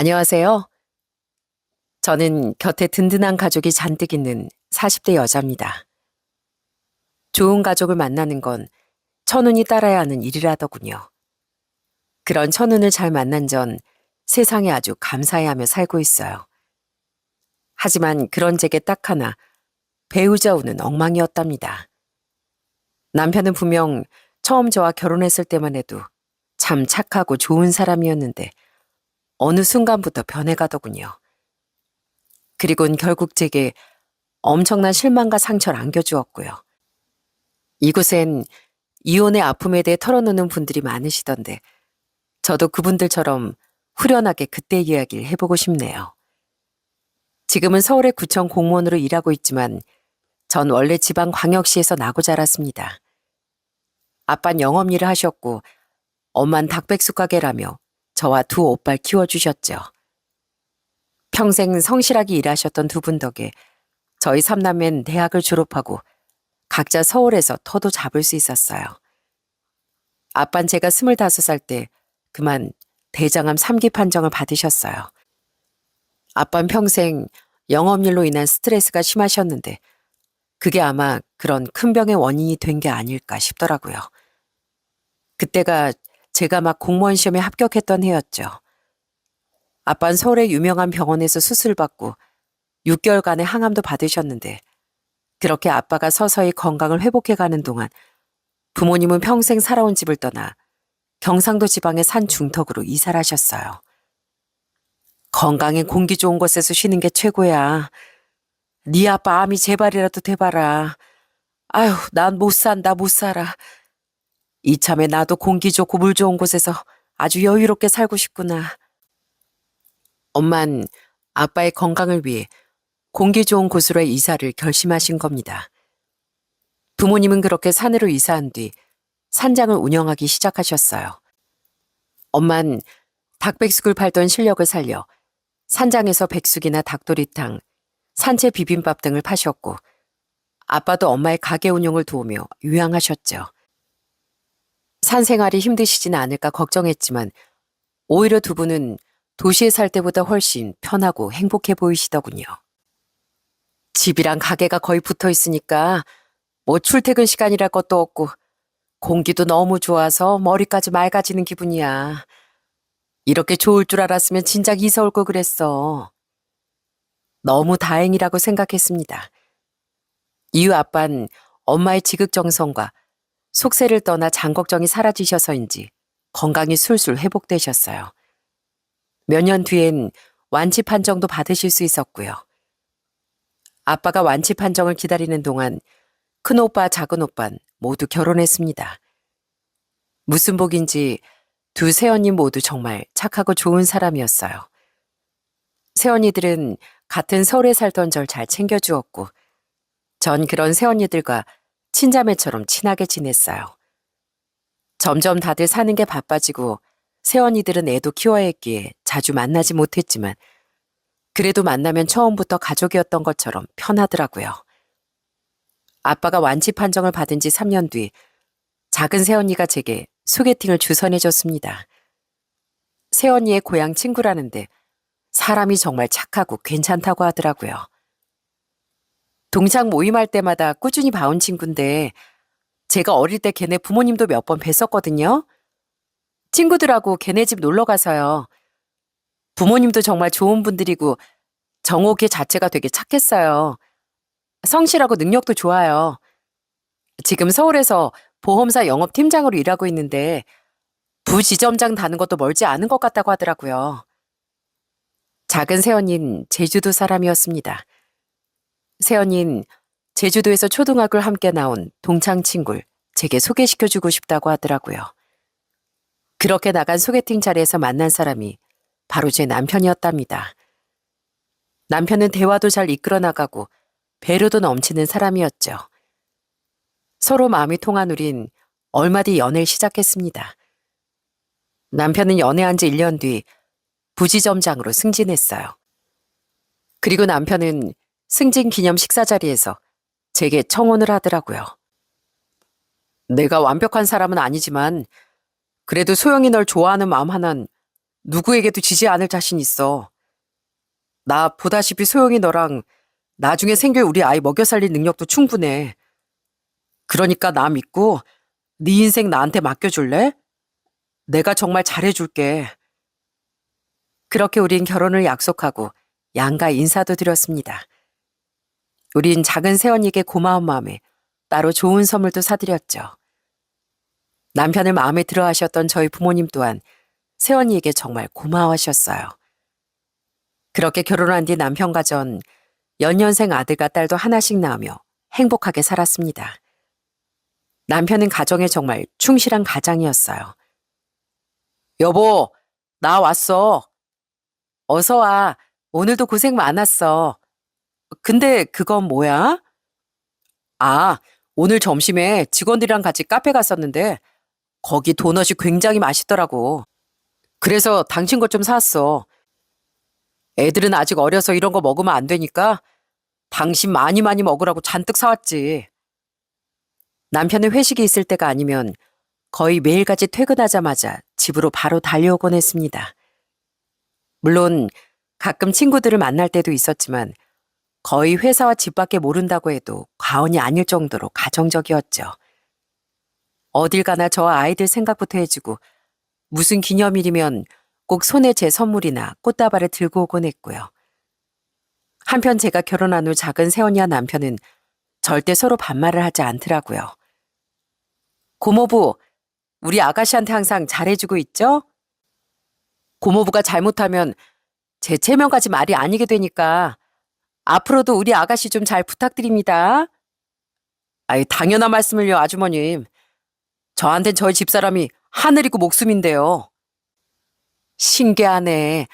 안녕하세요. 저는 곁에 든든한 가족이 잔뜩 있는 40대 여자입니다. 좋은 가족을 만나는 건 천운이 따라야 하는 일이라더군요. 그런 천운을 잘 만난 전 세상에 아주 감사해하며 살고 있어요. 하지만 그런 제게 딱 하나 배우자 운은 엉망이었답니다. 남편은 분명 처음 저와 결혼했을 때만 해도 참 착하고 좋은 사람이었는데 어느 순간부터 변해가더군요. 그리곤 결국 제게 엄청난 실망과 상처를 안겨주었고요. 이곳엔 이혼의 아픔에 대해 털어놓는 분들이 많으시던데 저도 그분들처럼 후련하게 그때 이야기를 해보고 싶네요. 지금은 서울의 구청 공무원으로 일하고 있지만 전 원래 지방광역시에서 나고 자랐습니다. 아빠는 영업 일을 하셨고 엄마는 닭백숙 가게라며 저와 두 오빠를 키워주셨죠. 평생 성실하게 일하셨던 두 분 덕에 저희 삼남매는 대학을 졸업하고 각자 서울에서 터도 잡을 수 있었어요. 아빤 제가 25살 때 그만 대장암 3기 판정을 받으셨어요. 아빤 평생 영업일로 인한 스트레스가 심하셨는데 그게 아마 그런 큰 병의 원인이 된 게 아닐까 싶더라고요. 그때가 제가 막 공무원 시험에 합격했던 해였죠. 아빤 서울의 유명한 병원에서 수술받고 6개월간의 항암도 받으셨는데 그렇게 아빠가 서서히 건강을 회복해가는 동안 부모님은 평생 살아온 집을 떠나 경상도 지방의 산 중턱으로 이사를 하셨어요. 건강에 공기 좋은 곳에서 쉬는 게 최고야. 네 아빠 암이 제발이라도 돼봐라. 아휴, 난 못 산다, 못 살아. 이참에 나도 공기 좋고 물 좋은 곳에서 아주 여유롭게 살고 싶구나. 엄만 아빠의 건강을 위해 공기 좋은 곳으로의 이사를 결심하신 겁니다. 부모님은 그렇게 산으로 이사한 뒤 산장을 운영하기 시작하셨어요. 엄만 닭백숙을 팔던 실력을 살려 산장에서 백숙이나 닭도리탕, 산채 비빔밥 등을 파셨고 아빠도 엄마의 가게 운영을 도우며 유양하셨죠. 산 생활이 힘드시진 않을까 걱정했지만 오히려 두 분은 도시에 살 때보다 훨씬 편하고 행복해 보이시더군요. 집이랑 가게가 거의 붙어 있으니까 뭐 출퇴근 시간이랄 것도 없고 공기도 너무 좋아서 머리까지 맑아지는 기분이야. 이렇게 좋을 줄 알았으면 진작 이사 올 걸 그랬어. 너무 다행이라고 생각했습니다. 이후 아빤 엄마의 지극정성과 속세를 떠나 장걱정이 사라지셔서인지 건강이 술술 회복되셨어요. 몇 년 뒤엔 완치 판정도 받으실 수 있었고요. 아빠가 완치 판정을 기다리는 동안 큰오빠, 작은오빠는 모두 결혼했습니다. 무슨 복인지 두 새언니 모두 정말 착하고 좋은 사람이었어요. 새언니들은 같은 서울에 살던 절 잘 챙겨주었고 전 그런 새언니들과 친자매처럼 친하게 지냈어요. 점점 다들 사는 게 바빠지고 새언니들은 애도 키워야 했기에 자주 만나지 못했지만 그래도 만나면 처음부터 가족이었던 것처럼 편하더라고요. 아빠가 완치 판정을 받은 지 3년 뒤 작은 새언니가 제게 소개팅을 주선해줬습니다. 새언니의 고향 친구라는데 사람이 정말 착하고 괜찮다고 하더라고요. 동창 모임할 때마다 꾸준히 봐온 친구인데 제가 어릴 때 걔네 부모님도 몇 번 뵀었거든요. 친구들하고 걔네 집 놀러 가서요. 부모님도 정말 좋은 분들이고 정호 걔 자체가 되게 착했어요. 성실하고 능력도 좋아요. 지금 서울에서 보험사 영업팀장으로 일하고 있는데 부지점장 다는 것도 멀지 않은 것 같다고 하더라고요. 작은 새언니는 제주도 사람이었습니다. 새언니는 제주도에서 초등학교를 함께 나온 동창 친구를 제게 소개시켜주고 싶다고 하더라고요. 그렇게 나간 소개팅 자리에서 만난 사람이 바로 제 남편이었답니다. 남편은 대화도 잘 이끌어 나가고 배려도 넘치는 사람이었죠. 서로 마음이 통한 우린 얼마 뒤 연애를 시작했습니다. 남편은 연애한 지 1년 뒤 부지점장으로 승진했어요. 그리고 남편은 승진 기념 식사 자리에서 제게 청혼을 하더라고요. 내가 완벽한 사람은 아니지만 그래도 소영이 널 좋아하는 마음 하나는 누구에게도 지지 않을 자신 있어. 나 보다시피 소영이 너랑 나중에 생길 우리 아이 먹여 살릴 능력도 충분해. 그러니까 나 믿고 네 인생 나한테 맡겨줄래? 내가 정말 잘해줄게. 그렇게 우린 결혼을 약속하고 양가 인사도 드렸습니다. 우린 작은 새언니에게 고마운 마음에 따로 좋은 선물도 사드렸죠. 남편을 마음에 들어 하셨던 저희 부모님 또한 새언니에게 정말 고마워하셨어요. 그렇게 결혼한 뒤 남편과 전 연년생 아들과 딸도 하나씩 낳으며 행복하게 살았습니다. 남편은 가정에 정말 충실한 가장이었어요. 여보, 나 왔어. 어서 와. 오늘도 고생 많았어. 근데 그건 뭐야? 아, 오늘 점심에 직원들이랑 같이 카페 갔었는데 거기 도넛이 굉장히 맛있더라고. 그래서 당신 것 좀 사왔어. 애들은 아직 어려서 이런 거 먹으면 안 되니까 당신 많이 많이 먹으라고 잔뜩 사왔지. 남편은 회식이 있을 때가 아니면 거의 매일같이 퇴근하자마자 집으로 바로 달려오곤 했습니다. 물론 가끔 친구들을 만날 때도 있었지만 거의 회사와 집밖에 모른다고 해도 과언이 아닐 정도로 가정적이었죠. 어딜 가나 저와 아이들 생각부터 해주고 무슨 기념일이면 꼭 손에 제 선물이나 꽃다발을 들고 오곤 했고요. 한편 제가 결혼한 후 작은 새언니와 남편은 절대 서로 반말을 하지 않더라고요. 고모부, 우리 아가씨한테 항상 잘해주고 있죠? 고모부가 잘못하면 제 체면까지 말이 아니게 되니까 앞으로도 우리 아가씨 좀 잘 부탁드립니다. 아이, 당연한 말씀을요, 아주머님. 저한텐 저희 집사람이 하늘이고 목숨인데요. 신기하네.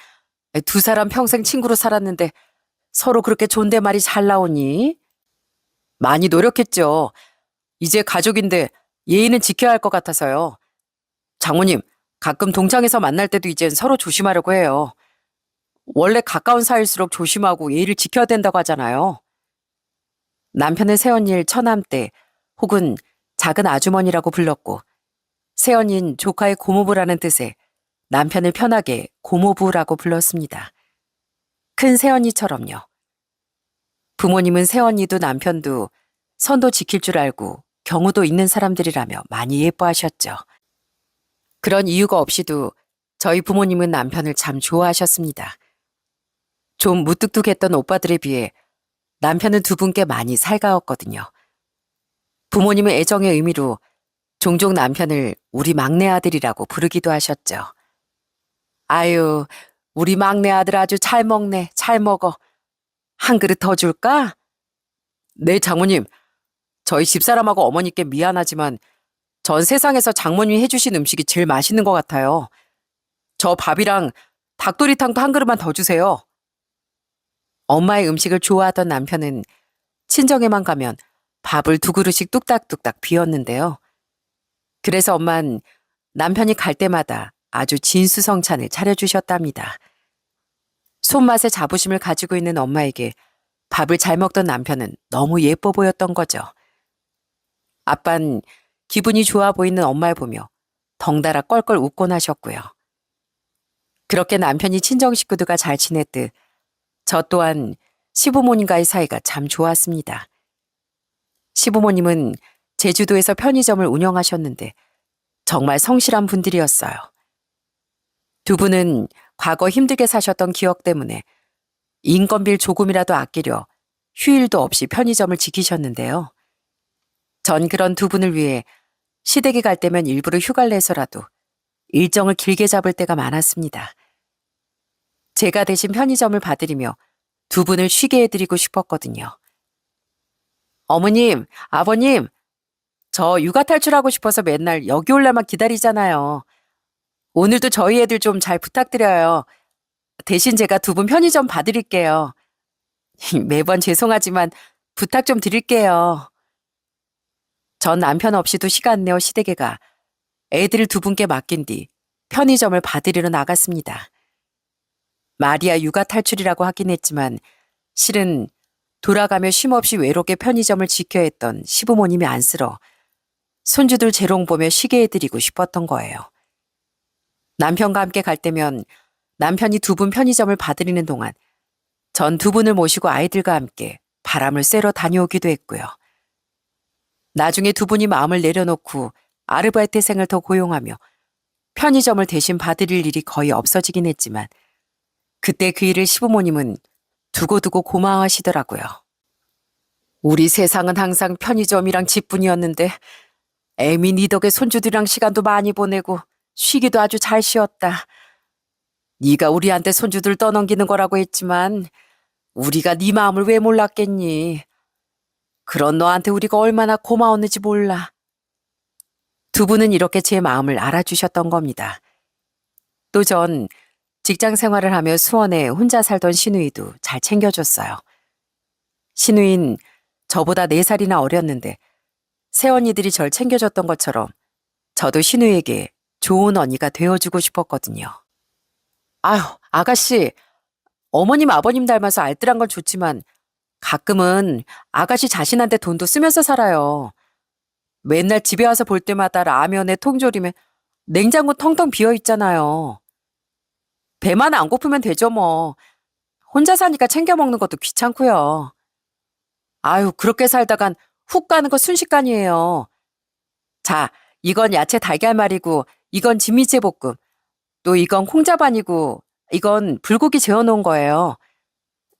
두 사람 평생 친구로 살았는데 서로 그렇게 존댓말이 잘 나오니? 많이 노력했죠. 이제 가족인데 예의는 지켜야 할 것 같아서요. 장모님, 가끔 동창에서 만날 때도 이젠 서로 조심하려고 해요. 원래 가까운 사이일수록 조심하고 예의를 지켜야 된다고 하잖아요. 남편은 새언니를 처남때 혹은 작은 아주머니라고 불렀고 새언니는 조카의 고모부라는 뜻에 남편을 편하게 고모부라고 불렀습니다. 큰 새언니처럼요. 부모님은 새언니도 남편도 선도 지킬 줄 알고 경우도 있는 사람들이라며 많이 예뻐하셨죠. 그런 이유가 없이도 저희 부모님은 남편을 참 좋아하셨습니다. 좀 무뚝뚝했던 오빠들에 비해 남편은 두 분께 많이 살가웠거든요. 부모님은 애정의 의미로 종종 남편을 우리 막내 아들이라고 부르기도 하셨죠. 아유, 우리 막내 아들 아주 잘 먹네, 잘 먹어. 한 그릇 더 줄까? 네, 장모님. 저희 집사람하고 어머니께 미안하지만 전 세상에서 장모님이 해주신 음식이 제일 맛있는 것 같아요. 저 밥이랑 닭도리탕도 한 그릇만 더 주세요. 엄마의 음식을 좋아하던 남편은 친정에만 가면 밥을 두 그릇씩 뚝딱뚝딱 비웠는데요. 그래서 엄만 남편이 갈 때마다 아주 진수성찬을 차려주셨답니다. 손맛의 자부심을 가지고 있는 엄마에게 밥을 잘 먹던 남편은 너무 예뻐 보였던 거죠. 아빤 기분이 좋아 보이는 엄마를 보며 덩달아 껄껄 웃곤 하셨고요. 그렇게 남편이 친정 식구들과 잘 지냈듯 저 또한 시부모님과의 사이가 참 좋았습니다. 시부모님은 제주도에서 편의점을 운영하셨는데 정말 성실한 분들이었어요. 두 분은 과거 힘들게 사셨던 기억 때문에 인건비를 조금이라도 아끼려 휴일도 없이 편의점을 지키셨는데요. 전 그런 두 분을 위해 시댁에 갈 때면 일부러 휴가를 내서라도 일정을 길게 잡을 때가 많았습니다. 제가 대신 편의점을 봐드리며 두 분을 쉬게 해드리고 싶었거든요. 어머님, 아버님, 저 육아 탈출하고 싶어서 맨날 여기 올 날만 기다리잖아요. 오늘도 저희 애들 좀 잘 부탁드려요. 대신 제가 두 분 편의점 봐드릴게요. 매번 죄송하지만 부탁 좀 드릴게요. 전 남편 없이도 시간 내어 시댁에 가 애들을 두 분께 맡긴 뒤 편의점을 봐드리러 나갔습니다. 말이야 육아 탈출이라고 하긴 했지만 실은 돌아가며 쉼없이 외롭게 편의점을 지켜야 했던 시부모님이 안쓰러 손주들 재롱 보며 쉬게 해드리고 싶었던 거예요. 남편과 함께 갈 때면 남편이 두 분 편의점을 봐드리는 동안 전 두 분을 모시고 아이들과 함께 바람을 쐬러 다녀오기도 했고요. 나중에 두 분이 마음을 내려놓고 아르바이트생을 더 고용하며 편의점을 대신 봐드릴 일이 거의 없어지긴 했지만 그때 그 일을 시부모님은 두고두고 고마워하시더라고요. 우리 세상은 항상 편의점이랑 집뿐이었는데 애미 니 덕에 손주들이랑 시간도 많이 보내고 쉬기도 아주 잘 쉬었다. 네가 우리한테 손주들 떠넘기는 거라고 했지만 우리가 네 마음을 왜 몰랐겠니. 그런 너한테 우리가 얼마나 고마웠는지 몰라. 두 분은 이렇게 제 마음을 알아주셨던 겁니다. 또 전 직장 생활을 하며 수원에 혼자 살던 시누이도 잘 챙겨줬어요. 시누인 저보다 4살이나 어렸는데 새언니들이 절 챙겨줬던 것처럼 저도 시누이에게 좋은 언니가 되어주고 싶었거든요. 아휴, 아가씨, 어머님 아버님 닮아서 알뜰한 건 좋지만 가끔은 아가씨 자신한테 돈도 쓰면서 살아요. 맨날 집에 와서 볼 때마다 라면에 통조림에 냉장고 텅텅 비어 있잖아요. 배만 안 고프면 되죠 뭐. 혼자 사니까 챙겨 먹는 것도 귀찮고요. 아유, 그렇게 살다간 훅 가는 거 순식간이에요. 자, 이건 야채 달걀말이고 이건 진미채 볶음. 또 이건 콩자반이고 이건 불고기 재워놓은 거예요.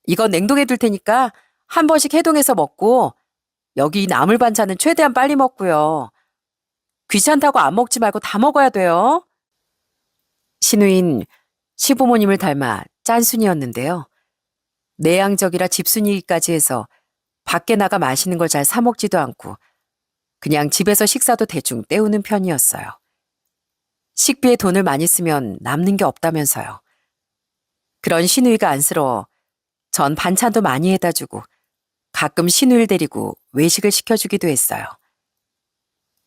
이건 냉동해 둘 테니까 한 번씩 해동해서 먹고 여기 나물 반찬은 최대한 빨리 먹고요. 귀찮다고 안 먹지 말고 다 먹어야 돼요. 시누인 시부모님을 닮아 짠순이였는데요. 내향적이라 집순이까지 해서 밖에 나가 마시는 걸 잘 사 먹지도 않고 그냥 집에서 식사도 대충 때우는 편이었어요. 식비에 돈을 많이 쓰면 남는 게 없다면서요. 그런 시누이가 안쓰러워 전 반찬도 많이 해다 주고 가끔 시누이를 데리고 외식을 시켜주기도 했어요.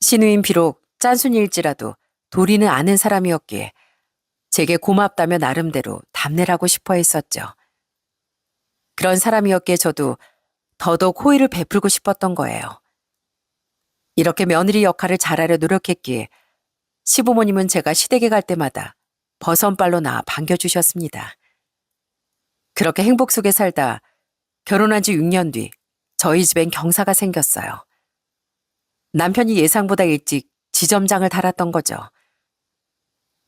시누인 비록 짠순이일지라도 도리는 아는 사람이었기에 제게 고맙다며 나름대로 답례라고 싶어 했었죠. 그런 사람이었기에 저도 더더욱 호의를 베풀고 싶었던 거예요. 이렇게 며느리 역할을 잘하려 노력했기에 시부모님은 제가 시댁에 갈 때마다 버선발로 나와 반겨주셨습니다. 그렇게 행복 속에 살다 결혼한 지 6년 뒤 저희 집엔 경사가 생겼어요. 남편이 예상보다 일찍 지점장을 달았던 거죠.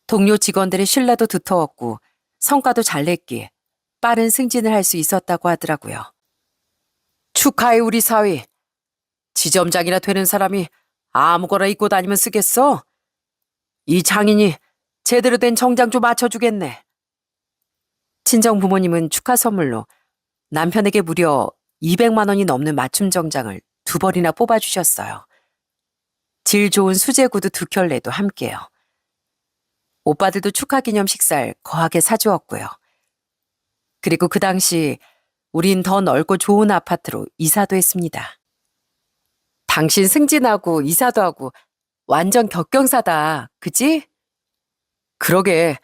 동료 직원들의 신뢰도 두터웠고 성과도 잘 냈기에 빠른 승진을 할 수 있었다고 하더라고요. 축하해 우리 사위. 지점장이나 되는 사람이 아무거나 입고 다니면 쓰겠어? 이 장인이 제대로 된 정장 좀 맞춰주겠네. 친정 부모님은 축하 선물로 남편에게 무려 200만 원이 넘는 맞춤 정장을 2벌이나 뽑아주셨어요. 질 좋은 수제 구두 2켤레도 함께요. 오빠들도 축하 기념 식사를 거하게 사주었고요. 그리고 그 당시 우린 더 넓고 좋은 아파트로 이사도 했습니다. 당신 승진하고 이사도 하고 완전 격경사다, 그지? 그러게,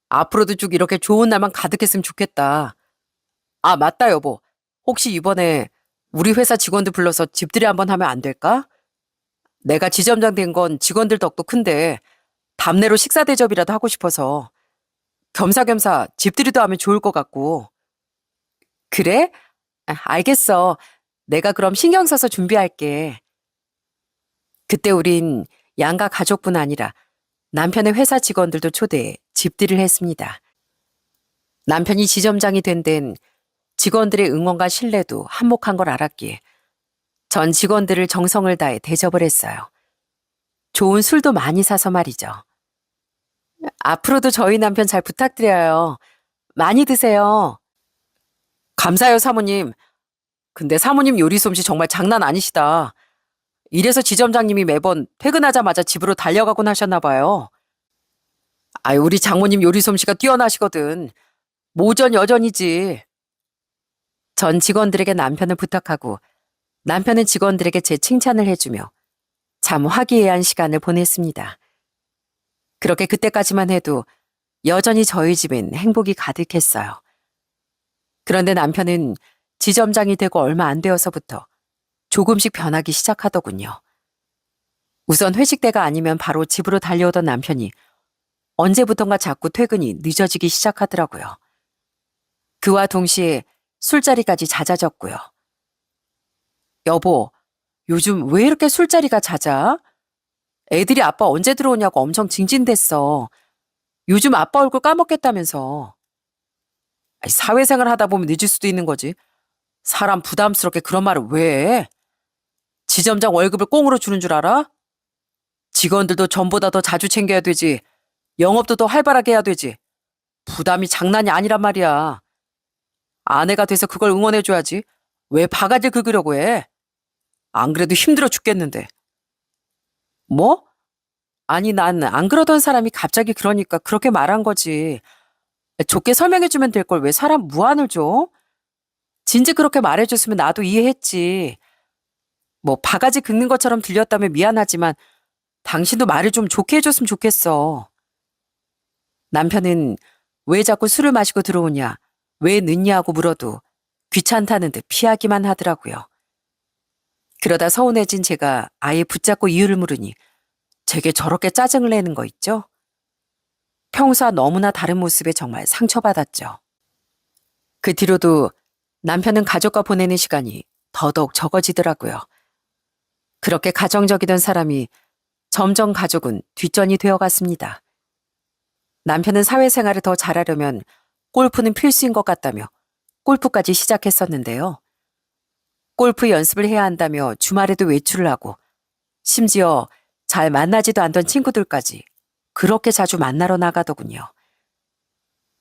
앞으로도 쭉 이렇게 좋은 날만 가득했으면 좋겠다. 아, 맞다 여보. 혹시 이번에 우리 회사 직원들 불러서 집들이 한번 하면 안 될까? 내가 지점장 된 건 직원들 덕도 큰데 답례로 식사 대접이라도 하고 싶어서 겸사겸사 집들이도 하면 좋을 것 같고. 그래? 알겠어. 내가 그럼 신경 써서 준비할게. 그때 우린 양가 가족뿐 아니라 남편의 회사 직원들도 초대해 집들이를 했습니다. 남편이 지점장이 된 데는 직원들의 응원과 신뢰도 한몫한 걸 알았기에 전 직원들을 정성을 다해 대접을 했어요. 좋은 술도 많이 사서 말이죠. 앞으로도 저희 남편 잘 부탁드려요. 많이 드세요. 감사해요, 사모님. 근데 사모님 요리 솜씨 정말 장난 아니시다. 이래서 지점장님이 매번 퇴근하자마자 집으로 달려가곤 하셨나 봐요. 아유, 우리 장모님 요리 솜씨가 뛰어나시거든. 모전 여전이지. 전 직원들에게 남편을 부탁하고 남편은 직원들에게 제 칭찬을 해주며 참 화기애애한 시간을 보냈습니다. 그렇게 그때까지만 해도 여전히 저희 집엔 행복이 가득했어요. 그런데 남편은 지점장이 되고 얼마 안 되어서부터 조금씩 변하기 시작하더군요. 우선 회식 때가 아니면 바로 집으로 달려오던 남편이 언제부턴가 자꾸 퇴근이 늦어지기 시작하더라고요. 그와 동시에 술자리까지 잦아졌고요. 여보, 요즘 왜 이렇게 술자리가 잦아? 애들이 아빠 언제 들어오냐고 엄청 징징댔어. 요즘 아빠 얼굴 까먹겠다면서. 아니, 사회생활 하다 보면 늦을 수도 있는 거지. 사람 부담스럽게 그런 말을 왜 해? 지점장 월급을 꽁으로 주는 줄 알아? 직원들도 전보다 더 자주 챙겨야 되지. 영업도 더 활발하게 해야 되지. 부담이 장난이 아니란 말이야. 아내가 돼서 그걸 응원해줘야지. 왜 바가지 긁으려고 해? 안 그래도 힘들어 죽겠는데. 뭐? 아니, 난 안 그러던 사람이 갑자기 그러니까 그렇게 말한 거지. 좋게 설명해주면 될 걸 왜 사람 무안을 줘? 진즉 그렇게 말해줬으면 나도 이해했지. 뭐 바가지 긁는 것처럼 들렸다면 미안하지만 당신도 말을 좀 좋게 해줬으면 좋겠어. 남편은 왜 자꾸 술을 마시고 들어오냐, 왜 늦냐고 물어도 귀찮다는 듯 피하기만 하더라고요. 그러다 서운해진 제가 아예 붙잡고 이유를 물으니 제게 저렇게 짜증을 내는 거 있죠? 평소와 너무나 다른 모습에 정말 상처받았죠. 그 뒤로도 남편은 가족과 보내는 시간이 더더욱 적어지더라고요. 그렇게 가정적이던 사람이 점점 가족은 뒷전이 되어갔습니다. 남편은 사회생활을 더 잘하려면 골프는 필수인 것 같다며 골프까지 시작했었는데요. 골프 연습을 해야 한다며 주말에도 외출을 하고 심지어 잘 만나지도 않던 친구들까지 그렇게 자주 만나러 나가더군요.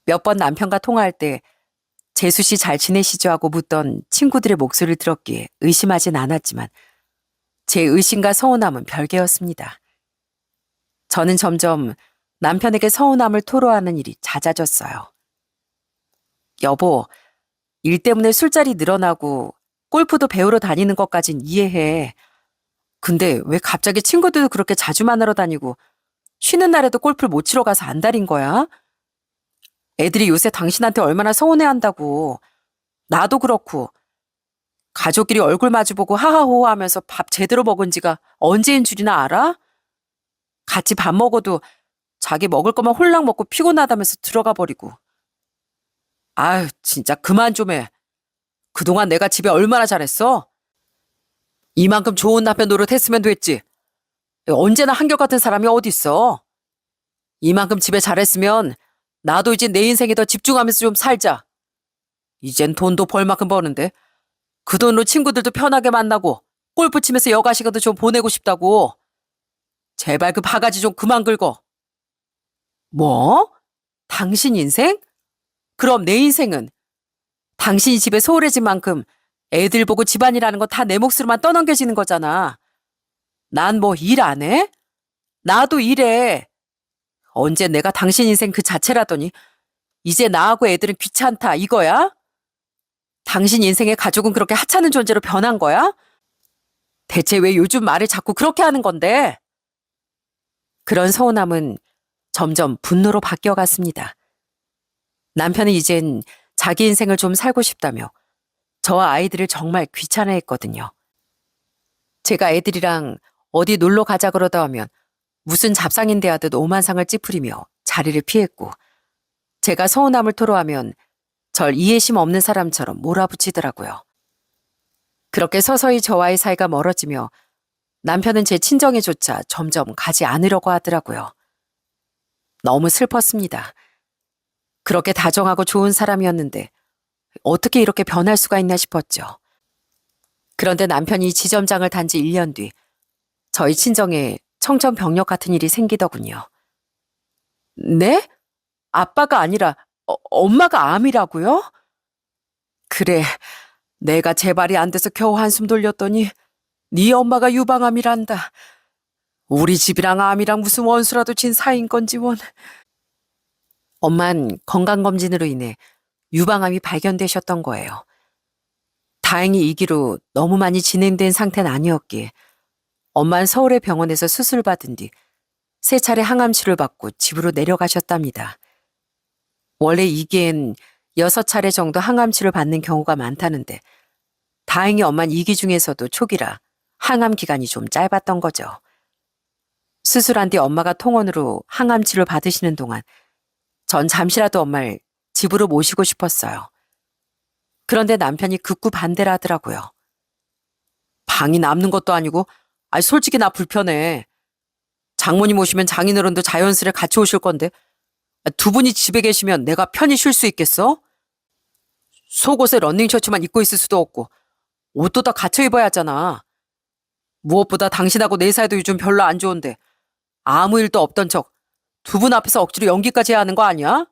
몇 번 남편과 통화할 때 재수 씨 잘 지내시죠 하고 묻던 친구들의 목소리를 들었기에 의심하진 않았지만 제 의심과 서운함은 별개였습니다. 저는 점점 남편에게 서운함을 토로하는 일이 잦아졌어요. 여보, 일 때문에 술자리 늘어나고 골프도 배우러 다니는 것까진 이해해. 근데 왜 갑자기 친구들도 그렇게 자주 만나러 다니고 쉬는 날에도 골프를 못 치러 가서 안달인 거야? 애들이 요새 당신한테 얼마나 서운해한다고. 나도 그렇고 가족끼리 얼굴 마주보고 하하호호 하면서 밥 제대로 먹은 지가 언제인 줄이나 알아? 같이 밥 먹어도 자기 먹을 것만 홀랑 먹고 피곤하다면서 들어가 버리고. 아유, 진짜 그만 좀 해. 그동안 내가 집에 얼마나 잘했어? 이만큼 좋은 남편 노릇했으면 됐지. 언제나 한결같은 사람이 어딨어. 이만큼 집에 잘했으면 나도 이제 내 인생에 더 집중하면서 좀 살자. 이젠 돈도 벌 만큼 버는데 그 돈으로 친구들도 편하게 만나고 골프 치면서 여가 시간도 좀 보내고 싶다고. 제발 그 바가지 좀 그만 긁어. 뭐? 당신 인생? 그럼 내 인생은? 당신이 집에 소홀해진 만큼 애들 보고 집안이라는 거 다 내 몫으로만 떠넘겨지는 거잖아. 난 뭐 일 안 해? 나도 일해. 언제 내가 당신 인생 그 자체라더니 이제 나하고 애들은 귀찮다 이거야? 당신 인생의 가족은 그렇게 하찮은 존재로 변한 거야? 대체 왜 요즘 말을 자꾸 그렇게 하는 건데? 그런 서운함은 점점 분노로 바뀌어갔습니다. 남편은 이젠 자기 인생을 좀 살고 싶다며 저와 아이들을 정말 귀찮아했거든요. 제가 애들이랑 어디 놀러 가자 그러다 하면 무슨 잡상인데 하듯 오만상을 찌푸리며 자리를 피했고 제가 서운함을 토로하면 절 이해심 없는 사람처럼 몰아붙이더라고요. 그렇게 서서히 저와의 사이가 멀어지며 남편은 제 친정에조차 점점 가지 않으려고 하더라고요. 너무 슬펐습니다. 그렇게 다정하고 좋은 사람이었는데 어떻게 이렇게 변할 수가 있나 싶었죠. 그런데 남편이 지점장을 단 지 1년 뒤 저희 친정에 청천벽력 같은 일이 생기더군요. 네? 아빠가 아니라 엄마가 암이라고요? 그래, 내가 재발이 안 돼서 겨우 한숨 돌렸더니 네 엄마가 유방암이란다. 우리 집이랑 암이랑 무슨 원수라도 진 사이인 건지 원. 엄만 건강검진으로 인해 유방암이 발견되셨던 거예요. 다행히 이기로 너무 많이 진행된 상태는 아니었기에 엄만 서울의 병원에서 수술받은 뒤 3차례 항암 치료를 받고 집으로 내려가셨답니다. 원래 이기엔 6차례 정도 항암 치료를 받는 경우가 많다는데 다행히 엄만 2기 중에서도 초기라 항암 기간이 좀 짧았던 거죠. 수술한 뒤 엄마가 통원으로 항암 치료를 받으시는 동안 전 잠시라도 엄마를 집으로 모시고 싶었어요. 그런데 남편이 극구 반대를 하더라고요. 방이 남는 것도 아니고, 솔직히 나 불편해. 장모님 오시면 장인어른도 자연스레 같이 오실 건데, 두 분이 집에 계시면 내가 편히 쉴 수 있겠어? 속옷에 러닝셔츠만 입고 있을 수도 없고, 옷도 다 갖춰 입어야 하잖아. 무엇보다 당신하고 내 사이도 요즘 별로 안 좋은데, 아무 일도 없던 척, 두 분 앞에서 억지로 연기까지 해야 하는 거 아니야?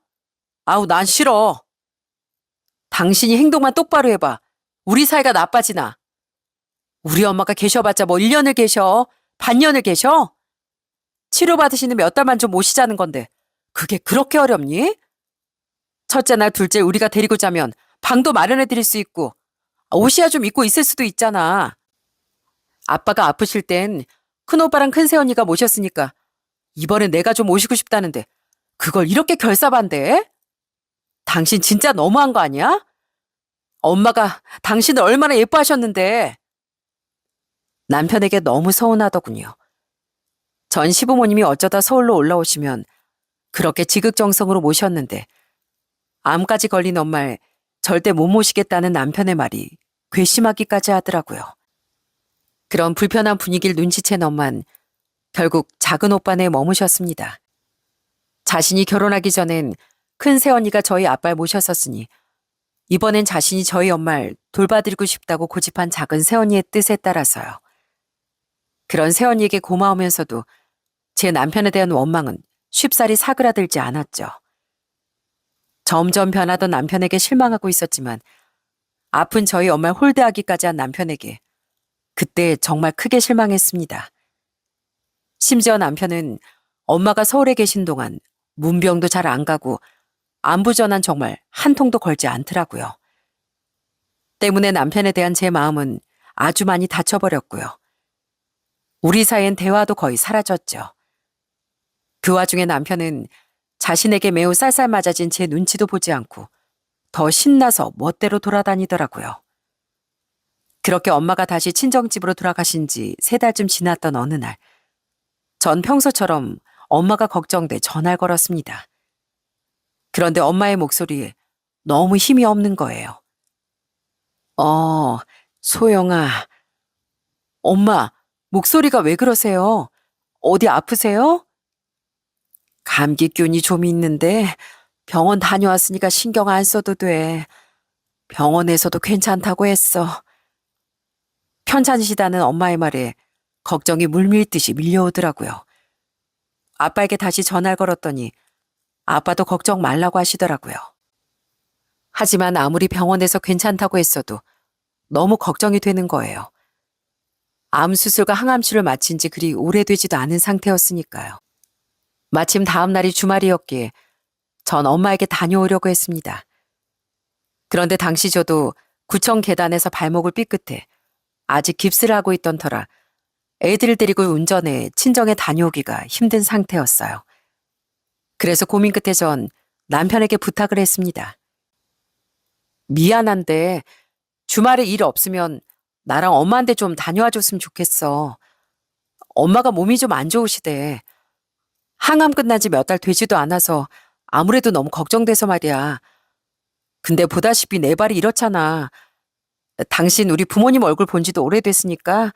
아우, 난 싫어. 당신이 행동만 똑바로 해봐. 우리 사이가 나빠지나. 우리 엄마가 계셔봤자 뭐 1년을 계셔? 반년을 계셔? 치료받으시는 몇 달만 좀 모시자는 건데 그게 그렇게 어렵니? 첫째 날 둘째 우리가 데리고 자면 방도 마련해 드릴 수 있고 옷이야 좀 입고 있을 수도 있잖아. 아빠가 아프실 땐 큰오빠랑 큰새언니가 모셨으니까 이번엔 내가 좀 모시고 싶다는데 그걸 이렇게 결사반대해? 당신 진짜 너무한 거 아니야? 엄마가 당신을 얼마나 예뻐하셨는데. 남편에게 너무 서운하더군요. 전 시부모님이 어쩌다 서울로 올라오시면 그렇게 지극정성으로 모셨는데 암까지 걸린 엄마를 절대 못 모시겠다는 남편의 말이 괘씸하기까지 하더라고요. 그런 불편한 분위기를 눈치챈 엄만 결국 작은 오빠네 머무셨습니다. 자신이 결혼하기 전엔 큰 새언니가 저희 아빠를 모셨었으니 이번엔 자신이 저희 엄마를 돌봐드리고 싶다고 고집한 작은 새언니의 뜻에 따라서요. 그런 새언니에게 고마우면서도 제 남편에 대한 원망은 쉽사리 사그라들지 않았죠. 점점 변하던 남편에게 실망하고 있었지만 아픈 저희 엄마를 홀대하기까지 한 남편에게 그때 정말 크게 실망했습니다. 심지어 남편은 엄마가 서울에 계신 동안 문병도 잘 안 가고 안부 전환 정말 한 통도 걸지 않더라고요. 때문에 남편에 대한 제 마음은 아주 많이 다쳐버렸고요. 우리 사이엔 대화도 거의 사라졌죠. 그 와중에 남편은 자신에게 매우 쌀쌀맞아진 제 눈치도 보지 않고 더 신나서 멋대로 돌아다니더라고요. 그렇게 엄마가 다시 친정집으로 돌아가신 지 3달쯤 지났던 어느 날, 전 평소처럼 엄마가 걱정돼 전화를 걸었습니다. 그런데 엄마의 목소리에 너무 힘이 없는 거예요. 소영아. 엄마, 목소리가 왜 그러세요? 어디 아프세요? 감기균이 좀 있는데 병원 다녀왔으니까 신경 안 써도 돼. 병원에서도 괜찮다고 했어. 편찮으시다는 엄마의 말에 걱정이 물밀듯이 밀려오더라고요. 아빠에게 다시 전화를 걸었더니 아빠도 걱정 말라고 하시더라고요. 하지만 아무리 병원에서 괜찮다고 했어도 너무 걱정이 되는 거예요. 암 수술과 항암 치료를 마친 지 그리 오래되지도 않은 상태였으니까요. 마침 다음 날이 주말이었기에 전 엄마에게 다녀오려고 했습니다. 그런데 당시 저도 구청 계단에서 발목을 삐끗해 아직 깁스를 하고 있던 터라 애들을 데리고 운전해 친정에 다녀오기가 힘든 상태였어요. 그래서 고민 끝에 전 남편에게 부탁을 했습니다. 미안한데 주말에 일 없으면 나랑 엄마한테 좀 다녀와 줬으면 좋겠어. 엄마가 몸이 좀 안 좋으시대. 항암 끝난 지 몇 달 되지도 않아서 아무래도 너무 걱정돼서 말이야. 근데 보다시피 내 발이 이렇잖아. 당신 우리 부모님 얼굴 본 지도 오래됐으니까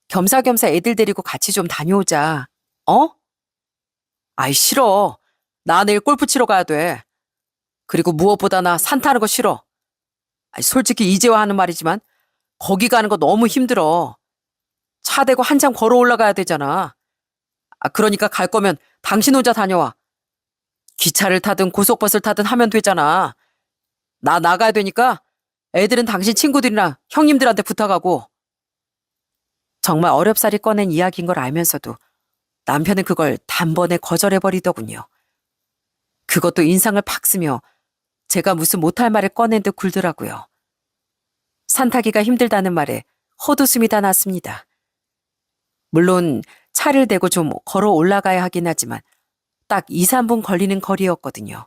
겸사겸사 애들 데리고 같이 좀 다녀오자. 어? 싫어. 나 내일 골프 치러 가야 돼. 그리고 무엇보다 나 산 타는 거 싫어. 솔직히 이제와 하는 말이지만 거기 가는 거 너무 힘들어. 차 대고 한참 걸어 올라가야 되잖아. 그러니까 갈 거면 당신 혼자 다녀와. 기차를 타든 고속버스를 타든 하면 되잖아. 나 나가야 되니까 애들은 당신 친구들이나 형님들한테 부탁하고. 정말 어렵사리 꺼낸 이야기인 걸 알면서도 남편은 그걸 단번에 거절해버리더군요. 그것도 인상을 팍 쓰며 제가 무슨 못할 말을 꺼낸 듯 굴더라고요. 산타기가 힘들다는 말에 헛웃음이 다 났습니다. 물론 차를 대고 좀 걸어 올라가야 하긴 하지만 딱 2, 3분 걸리는 거리였거든요.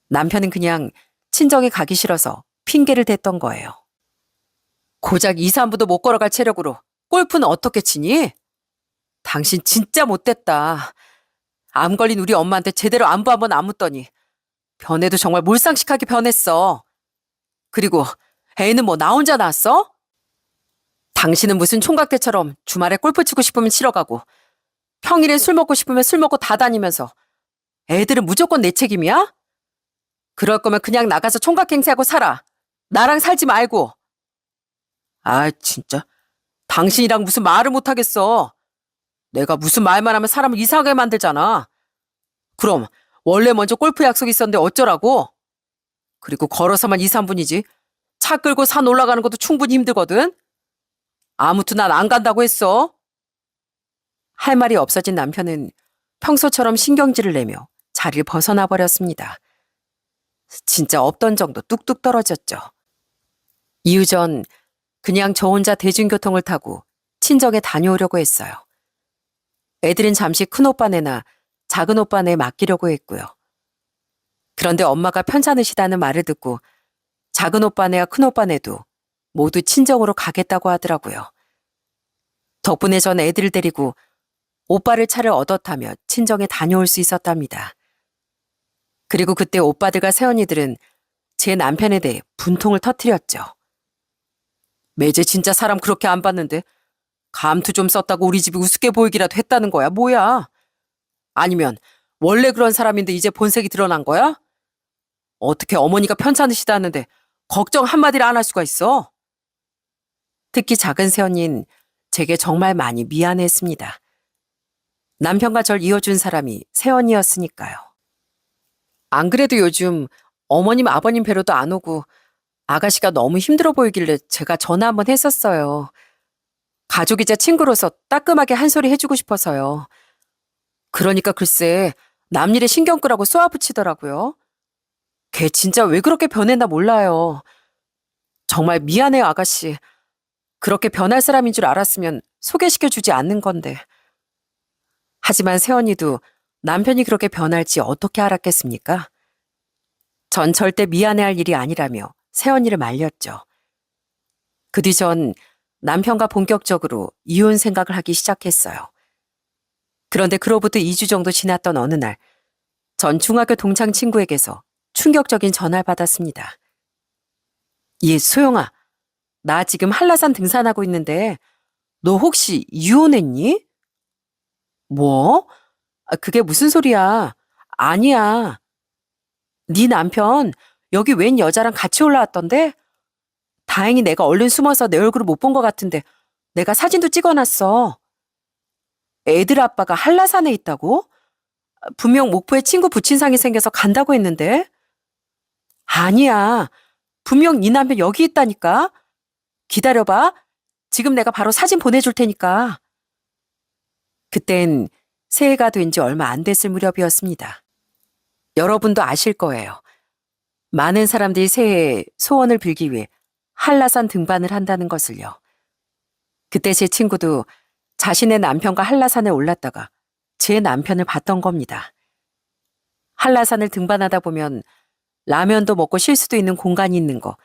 남편은 그냥 친정에 가기 싫어서 핑계를 댔던 거예요. 고작 2, 3분도 못 걸어갈 체력으로 골프는 어떻게 치니? 당신 진짜 못됐다. 암 걸린 우리 엄마한테 제대로 안부 한번 안 묻더니 변해도 정말 몰상식하게 변했어. 그리고 애는 뭐 나 혼자 낳았어? 당신은 무슨 총각대처럼 주말에 골프 치고 싶으면 치러 가고 평일엔 술 먹고 싶으면 술 먹고 다 다니면서 애들은 무조건 내 책임이야? 그럴 거면 그냥 나가서 총각 행세하고 살아. 나랑 살지 말고. 아, 진짜. 당신이랑 무슨 말을 못하겠어. 내가 무슨 말만 하면 사람을 이상하게 만들잖아. 그럼 원래 먼저 골프 약속 있었는데 어쩌라고? 그리고 걸어서만 2, 3분이지. 차 끌고 산 올라가는 것도 충분히 힘들거든. 아무튼 난 안 간다고 했어. 할 말이 없어진 남편은 평소처럼 신경질을 내며 자리를 벗어나 버렸습니다. 진짜 없던 정도 뚝뚝 떨어졌죠. 이후 전 그냥 저 혼자 대중교통을 타고 친정에 다녀오려고 했어요. 애들은 잠시 큰오빠네나 작은오빠네 맡기려고 했고요. 그런데 엄마가 편찮으시다는 말을 듣고 작은오빠네와 큰오빠네도 모두 친정으로 가겠다고 하더라고요. 덕분에 전 애들을 데리고 오빠를 차를 얻어 타며 친정에 다녀올 수 있었답니다. 그리고 그때 오빠들과 새언니들은 제 남편에 대해 분통을 터뜨렸죠. 매제 진짜 사람 그렇게 안 봤는데 감투 좀 썼다고 우리 집이 우습게 보이기라도 했다는 거야, 뭐야? 아니면 원래 그런 사람인데 이제 본색이 드러난 거야? 어떻게 어머니가 편찮으시다는데 걱정 한마디를 안 할 수가 있어? 특히 작은 새언니는 제게 정말 많이 미안했습니다. 남편과 절 이어준 사람이 새언니였으니까요. 안 그래도 요즘 어머님 아버님 뵈러도 안 오고 아가씨가 너무 힘들어 보이길래 제가 전화 한번 했었어요. 가족이자 친구로서 따끔하게 한 소리 해주고 싶어서요. 그러니까 글쎄 남 일에 신경 끄라고 쏘아붙이더라고요. 걔 진짜 왜 그렇게 변했나 몰라요. 정말 미안해요, 아가씨. 그렇게 변할 사람인 줄 알았으면 소개시켜주지 않는 건데. 하지만 새언니도 남편이 그렇게 변할지 어떻게 알았겠습니까? 전 절대 미안해할 일이 아니라며 새언니를 말렸죠. 그 뒤 전 남편과 본격적으로 이혼 생각을 하기 시작했어요. 그런데 그로부터 2주 정도 지났던 어느 날, 전 중학교 동창 친구에게서 충격적인 전화를 받았습니다. 예, 소영아, 나 지금 한라산 등산하고 있는데 너 혹시 이혼했니? 뭐? 그게 무슨 소리야? 아니야. 네 남편 여기 웬 여자랑 같이 올라왔던데? 다행히 내가 얼른 숨어서 내 얼굴을 못 본 것 같은데 내가 사진도 찍어놨어. 애들 아빠가 한라산에 있다고? 분명 목포에 친구 부친상이 생겨서 간다고 했는데? 아니야. 분명 네 남편 여기 있다니까. 기다려봐. 지금 내가 바로 사진 보내줄 테니까. 그땐 새해가 된 지 얼마 안 됐을 무렵이었습니다. 여러분도 아실 거예요. 많은 사람들이 새해에 소원을 빌기 위해 한라산 등반을 한다는 것을요. 그때 제 친구도 자신의 남편과 한라산에 올랐다가 제 남편을 봤던 겁니다. 한라산을 등반하다 보면 라면도 먹고 쉴 수도 있는 공간이 있는 거,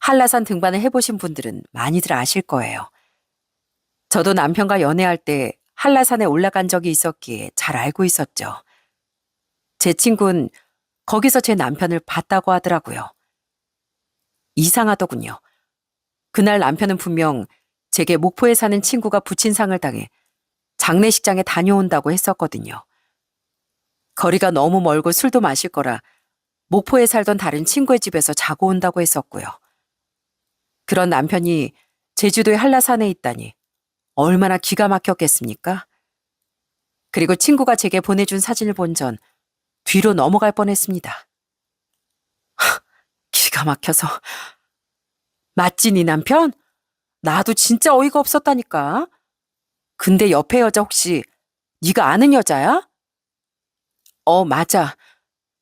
한라산 등반을 해보신 분들은 많이들 아실 거예요. 저도 남편과 연애할 때 한라산에 올라간 적이 있었기에 잘 알고 있었죠. 제 친구는 거기서 제 남편을 봤다고 하더라고요. 이상하더군요. 그날 남편은 분명 제게 목포에 사는 친구가 부친상을 당해 장례식장에 다녀온다고 했었거든요. 거리가 너무 멀고 술도 마실 거라 목포에 살던 다른 친구의 집에서 자고 온다고 했었고요. 그런 남편이 제주도의 한라산에 있다니 얼마나 기가 막혔겠습니까? 그리고 친구가 제게 보내준 사진을 본 전 뒤로 넘어갈 뻔했습니다. 기가 막혀서. 맞지, 네 남편? 나도 진짜 어이가 없었다니까. 근데 옆에 여자 혹시 네가 아는 여자야? 맞아.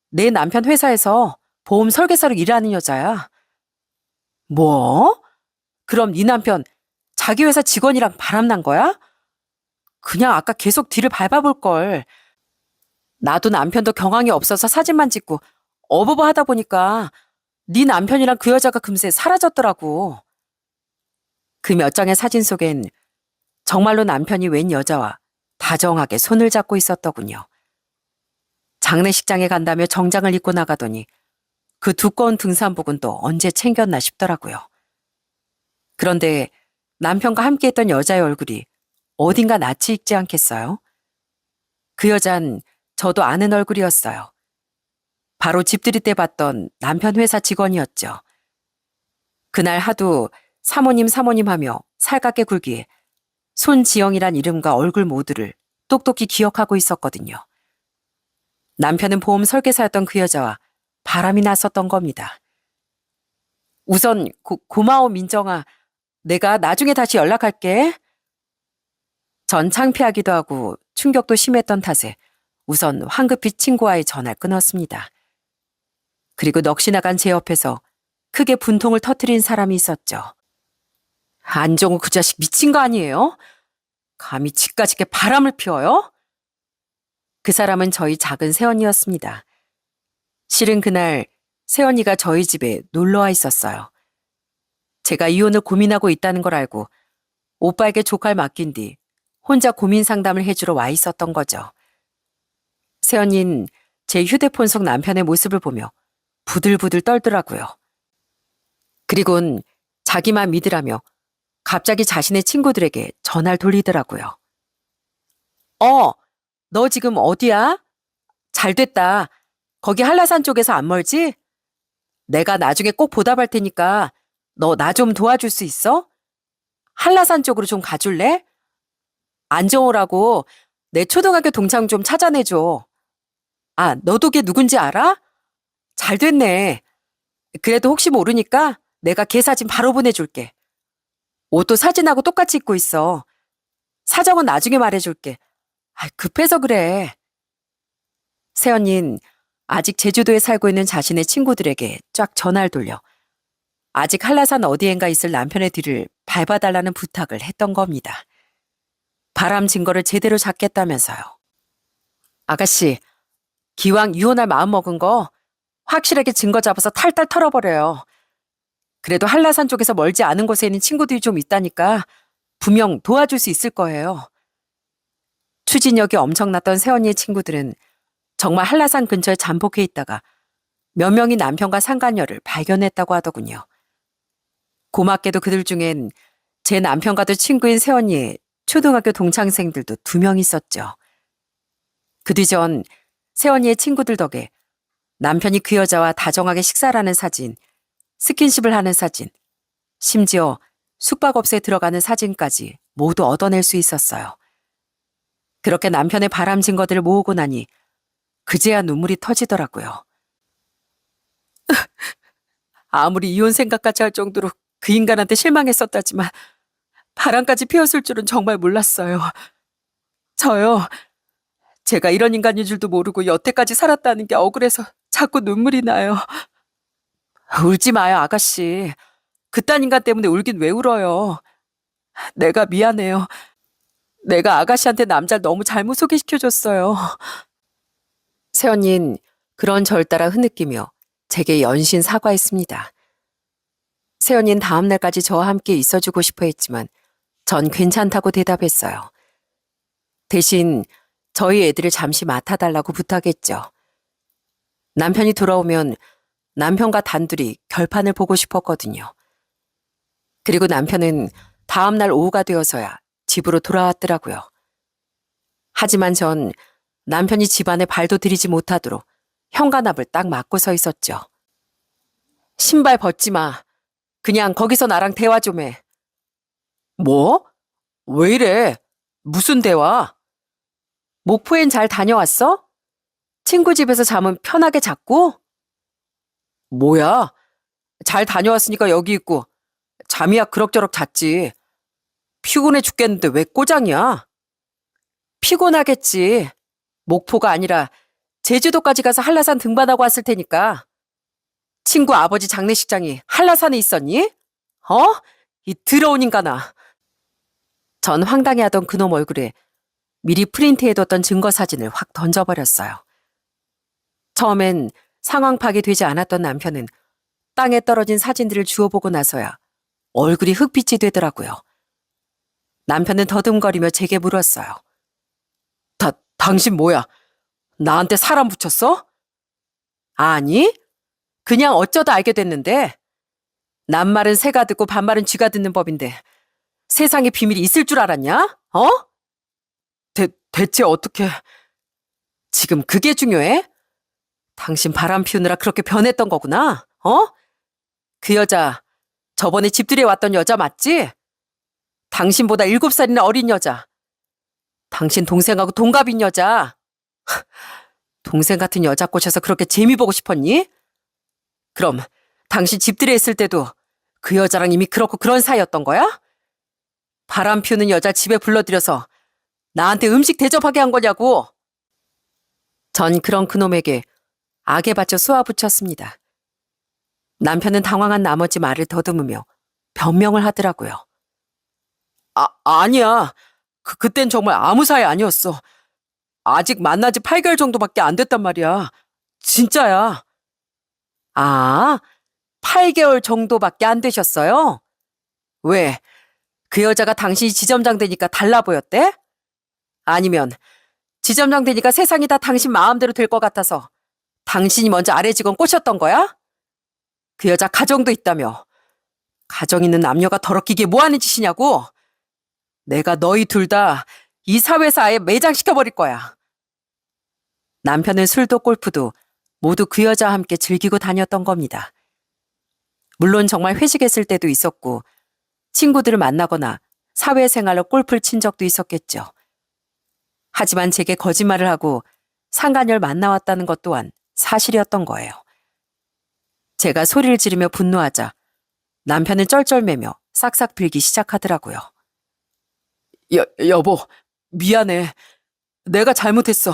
내 남편 회사에서 보험 설계사로 일하는 여자야. 뭐? 그럼 네 남편 자기 회사 직원이랑 바람난 거야? 그냥 아까 계속 뒤를 밟아볼 걸. 나도 남편도 경황이 없어서 사진만 찍고 어버버 하다 보니까 네 남편이랑 그 여자가 금세 사라졌더라고. 그 몇 장의 사진 속엔 정말로 남편이 웬 여자와 다정하게 손을 잡고 있었더군요. 장례식장에 간다며 정장을 입고 나가더니 그 두꺼운 등산복은 또 언제 챙겼나 싶더라고요. 그런데 남편과 함께했던 여자의 얼굴이 어딘가 낯이 익지 않겠어요? 그 여잔 저도 아는 얼굴이었어요. 바로 집들이 때 봤던 남편 회사 직원이었죠. 그날 하도 사모님 사모님 하며 살갑게 굴기에 손지영이란 이름과 얼굴 모두를 똑똑히 기억하고 있었거든요. 남편은 보험 설계사였던 그 여자와 바람이 났었던 겁니다. 우선 고마워 민정아. 내가 나중에 다시 연락할게. 전 창피하기도 하고 충격도 심했던 탓에 우선 황급히 친구와의 전화를 끊었습니다. 그리고 넋이 나간 제 옆에서 크게 분통을 터뜨린 사람이 있었죠. 안정우 그 자식 미친 거 아니에요? 감히 집까지게 바람을 피워요? 그 사람은 저희 작은 새언니였습니다. 실은 그날 새언니가 저희 집에 놀러와 있었어요. 제가 이혼을 고민하고 있다는 걸 알고 오빠에게 조카를 맡긴 뒤 혼자 고민 상담을 해주러 와 있었던 거죠. 새언니는 제 휴대폰 속 남편의 모습을 보며 부들부들 떨더라고요. 그리곤 자기만 믿으라며 갑자기 자신의 친구들에게 전화를 돌리더라고요. 너 지금 어디야? 잘 됐다. 거기 한라산 쪽에서 안 멀지? 내가 나중에 꼭 보답할 테니까 너 나 좀 도와줄 수 있어? 한라산 쪽으로 좀 가줄래? 안정호라고 내 초등학교 동창 좀 찾아내줘. 아, 너도 걔 누군지 알아? 잘 됐네. 그래도 혹시 모르니까 내가 걔 사진 바로 보내줄게. 옷도 사진하고 똑같이 입고 있어. 사정은 나중에 말해줄게. 급해서 그래. 새언니는 아직 제주도에 살고 있는 자신의 친구들에게 쫙 전화를 돌려 아직 한라산 어디엔가 있을 남편의 뒤를 밟아달라는 부탁을 했던 겁니다. 바람 증거를 제대로 잡겠다면서요. 아가씨, 기왕 이혼할 마음 먹은 거 확실하게 증거 잡아서 탈탈 털어버려요. 그래도 한라산 쪽에서 멀지 않은 곳에 있는 친구들이 좀 있다니까 분명 도와줄 수 있을 거예요. 추진력이 엄청났던 새언니의 친구들은 정말 한라산 근처에 잠복해 있다가 몇 명이 남편과 상간녀를 발견했다고 하더군요. 고맙게도 그들 중엔 제 남편과도 친구인 새언니의 초등학교 동창생들도 2명 있었죠. 그 뒤 전 새언니의 친구들 덕에 남편이 그 여자와 다정하게 식사를 하는 사진, 스킨십을 하는 사진, 심지어 숙박업소에 들어가는 사진까지 모두 얻어낼 수 있었어요. 그렇게 남편의 바람 증거들을 모으고 나니 그제야 눈물이 터지더라고요. 아무리 이혼 생각까지 할 정도로 그 인간한테 실망했었다지만 바람까지 피웠을 줄은 정말 몰랐어요. 저요. 제가 이런 인간인 줄도 모르고 여태까지 살았다는 게 억울해서 자꾸 눈물이 나요. 울지 마요, 아가씨. 그딴 인간 때문에 울긴 왜 울어요. 내가 미안해요. 내가 아가씨한테 남자를 너무 잘못 소개시켜줬어요. 새언니는 그런 절 따라 흐느끼며 제게 연신 사과했습니다. 새언니는 다음 날까지 저와 함께 있어주고 싶어 했지만 전 괜찮다고 대답했어요. 대신 저희 애들을 잠시 맡아달라고 부탁했죠. 남편이 돌아오면 남편과 단둘이 결판을 보고 싶었거든요. 그리고 남편은 다음 날 오후가 되어서야 집으로 돌아왔더라고요. 하지만 전 남편이 집안에 발도 들이지 못하도록 현관앞을 딱 막고 서 있었죠. 신발 벗지 마. 그냥 거기서 나랑 대화 좀 해. 뭐? 왜 이래? 무슨 대화? 목포엔 잘 다녀왔어? 친구 집에서 잠은 편하게 잤고? 뭐야? 잘 다녀왔으니까 여기 있고 잠이야 그럭저럭 잤지. 피곤해 죽겠는데 왜 꼬장이야? 피곤하겠지. 목포가 아니라 제주도까지 가서 한라산 등반하고 왔을 테니까. 친구 아버지 장례식장이 한라산에 있었니? 이 더러운 인간아. 전 황당해하던 그놈 얼굴에 미리 프린트해뒀던 증거 사진을 확 던져버렸어요. 처음엔 상황 파악이 되지 않았던 남편은 땅에 떨어진 사진들을 주워보고 나서야 얼굴이 흑빛이 되더라고요. 남편은 더듬거리며 제게 물었어요. 당신 뭐야? 나한테 사람 붙였어? 아니, 그냥 어쩌다 알게 됐는데. 낱말은 새가 듣고 반말은 쥐가 듣는 법인데 세상에 비밀이 있을 줄 알았냐? 어? 대체 어떻게... 지금 그게 중요해? 당신 바람 피우느라 그렇게 변했던 거구나? 어? 그 여자 저번에 집들이에 왔던 여자 맞지? 당신보다 7살이나 어린 여자. 당신 동생하고 동갑인 여자. 동생 같은 여자 꼬셔서 그렇게 재미 보고 싶었니? 그럼 당신 집들이에 있을 때도 그 여자랑 이미 그렇고 그런 사이였던 거야? 바람 피우는 여자 집에 불러들여서 나한테 음식 대접하게 한 거냐고. 전 그런 그놈에게 악에 받쳐 쏘아붙였습니다. 남편은 당황한 나머지 말을 더듬으며 변명을 하더라고요. 아니야. 그땐 정말 아무 사이 아니었어. 아직 만난 지 8개월 정도밖에 안 됐단 말이야. 진짜야. 아, 8개월 정도밖에 안 되셨어요? 왜? 그 여자가 당신이 지점장 되니까 달라 보였대? 아니면 지점장 되니까 세상이 다 당신 마음대로 될 것 같아서 당신이 먼저 아래 직원 꼬셨던 거야? 그 여자 가정도 있다며. 가정 있는 남녀가 더럽히게 뭐 하는 짓이냐고? 내가 너희 둘 다 이 사회에서 아예 매장시켜버릴 거야. 남편은 술도 골프도 모두 그 여자와 함께 즐기고 다녔던 겁니다. 물론 정말 회식했을 때도 있었고 친구들을 만나거나 사회생활로 골프를 친 적도 있었겠죠. 하지만 제게 거짓말을 하고 상간녀를 만나왔다는 것 또한 사실이었던 거예요. 제가 소리를 지르며 분노하자 남편은 쩔쩔매며 싹싹 빌기 시작하더라고요. 여보, 미안해. 내가 잘못했어.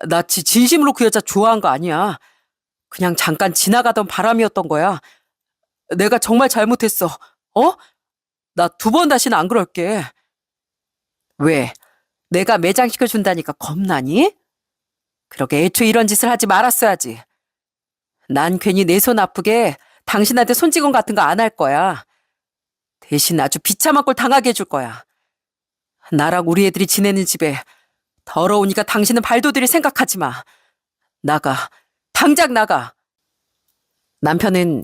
나 진심으로 그 여자 좋아한 거 아니야. 그냥 잠깐 지나가던 바람이었던 거야. 내가 정말 잘못했어. 어? 나 2번 다시는 안 그럴게. 왜? 내가 매장시켜준다니까 겁나니? 그러게 애초에 이런 짓을 하지 말았어야지. 난 괜히 내 손 아프게 당신한테 손찌검 같은 거 안 할 거야. 대신 아주 비참한 꼴 당하게 해줄 거야. 나랑 우리 애들이 지내는 집에 더러우니까 당신은 발도 들일 생각하지 마. 나가. 당장 나가. 남편은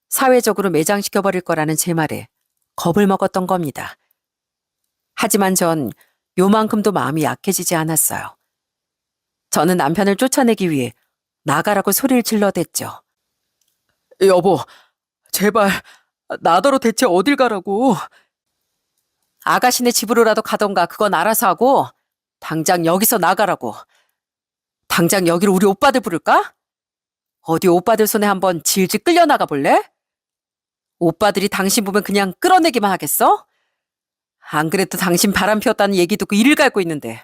사회적으로 매장시켜버릴 거라는 제 말에 겁을 먹었던 겁니다. 하지만 전 요만큼도 마음이 약해지지 않았어요. 저는 남편을 쫓아내기 위해 나가라고 소리를 질러댔죠. 여보, 제발 나더러 대체 어딜 가라고. 아가씨네 집으로라도 가던가 그건 알아서 하고 당장 여기서 나가라고. 당장 여기로 우리 오빠들 부를까? 어디 오빠들 손에 한번 질질 끌려나가 볼래? 오빠들이 당신 보면 그냥 끌어내기만 하겠어? 안 그래도 당신 바람 피웠다는 얘기 듣고 이를 갈고 있는데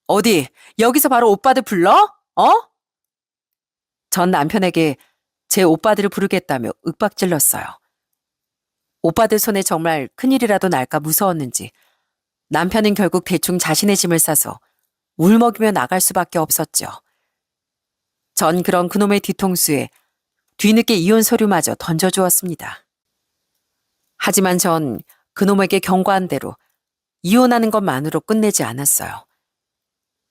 어디 여기서 바로 오빠들 불러? 어? 전 남편에게 제 오빠들을 부르겠다며 윽박질렀어요. 오빠들 손에 정말 큰일이라도 날까 무서웠는지 남편은 결국 대충 자신의 짐을 싸서 울먹이며 나갈 수밖에 없었죠. 전 그런 그놈의 뒤통수에 뒤늦게 이혼 서류마저 던져주었습니다. 하지만 전 그놈에게 경고한 대로 이혼하는 것만으로 끝내지 않았어요.